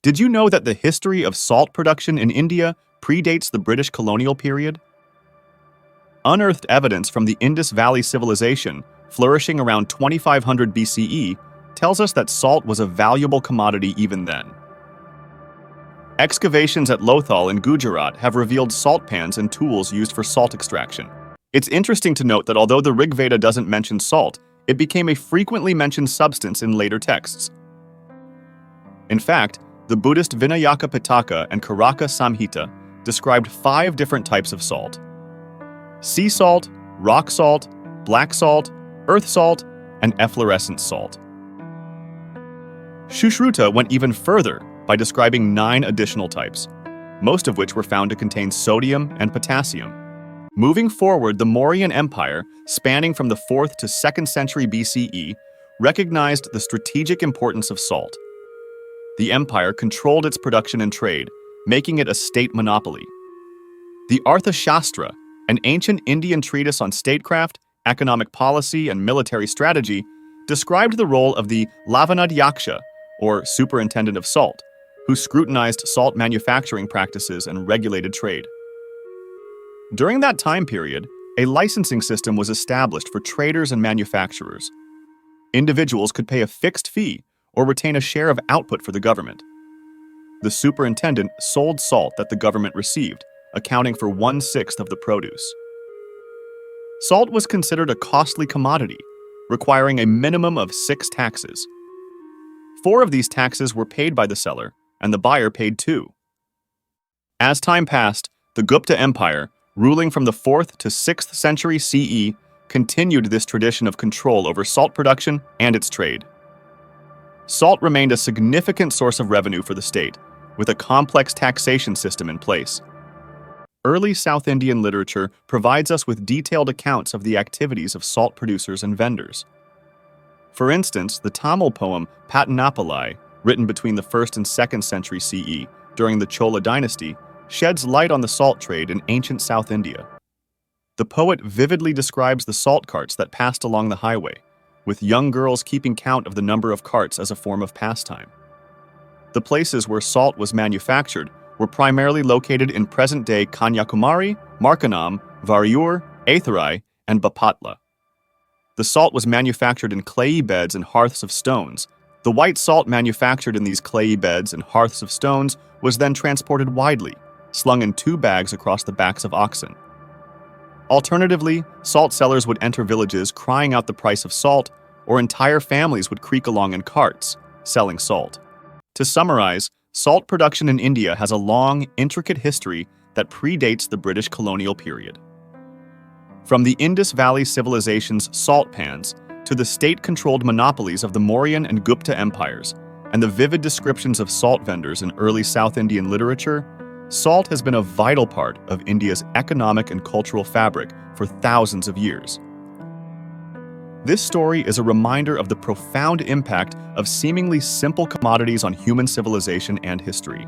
Did you know that the history of salt production in India predates the British colonial period? Unearthed evidence from the Indus Valley Civilization, flourishing around 2500 BCE, tells us that salt was a valuable commodity even then. Excavations at Lothal in Gujarat have revealed salt pans and tools used for salt extraction. It's interesting to note that although the Rig Veda doesn't mention salt, it became a frequently mentioned substance in later texts. In fact, the Buddhist Vinayaka Pitaka and Karaka Samhita described 5 different types of salt: sea salt, rock salt, black salt, earth salt, and efflorescent salt. Sushruta went even further by describing 9 additional types, most of which were found to contain sodium and potassium. Moving forward, the Mauryan Empire, spanning from the 4th to 2nd century BCE, recognized the strategic importance of salt. The empire controlled its production and trade, making it a state monopoly. The Arthashastra, an ancient Indian treatise on statecraft, economic policy, and military strategy, described the role of the Lavanadhyaksha, or superintendent of salt, who scrutinized salt manufacturing practices and regulated trade. During that time period, a licensing system was established for traders and manufacturers. Individuals could pay a fixed fee or retain a share of output for the government. The superintendent sold salt that the government received, accounting for 1/6 of the produce. Salt was considered a costly commodity, requiring a minimum of 6 taxes. 4 of these taxes were paid by the seller, and the buyer paid 2. As time passed, the Gupta Empire, ruling from the 4th to 6th century CE, continued this tradition of control over salt production and its trade. Salt remained a significant source of revenue for the state, with a complex taxation system in place. Early South Indian literature provides us with detailed accounts of the activities of salt producers and vendors. For instance, the Tamil poem Pattanapalai, written between the 1st and 2nd century CE during the Chola dynasty, sheds light on the salt trade in ancient South India. The poet vividly describes the salt carts that passed along the highway, with young girls keeping count of the number of carts as a form of pastime. The places where salt was manufactured were primarily located in present-day Kanyakumari, Markanam, Variyur, Atharai, and Bapatla. The salt was manufactured in clayey beds and hearths of stones. The white salt manufactured in these clayey beds and hearths of stones was then transported widely, slung in 2 bags across the backs of oxen. Alternatively, salt sellers would enter villages crying out the price of salt, or entire families would creak along in carts, selling salt. To summarize, salt production in India has a long, intricate history that predates the British colonial period. From the Indus Valley Civilization's salt pans to the state-controlled monopolies of the Mauryan and Gupta Empires, and the vivid descriptions of salt vendors in early South Indian literature, salt has been a vital part of India's economic and cultural fabric for thousands of years. This story is a reminder of the profound impact of seemingly simple commodities on human civilization and history.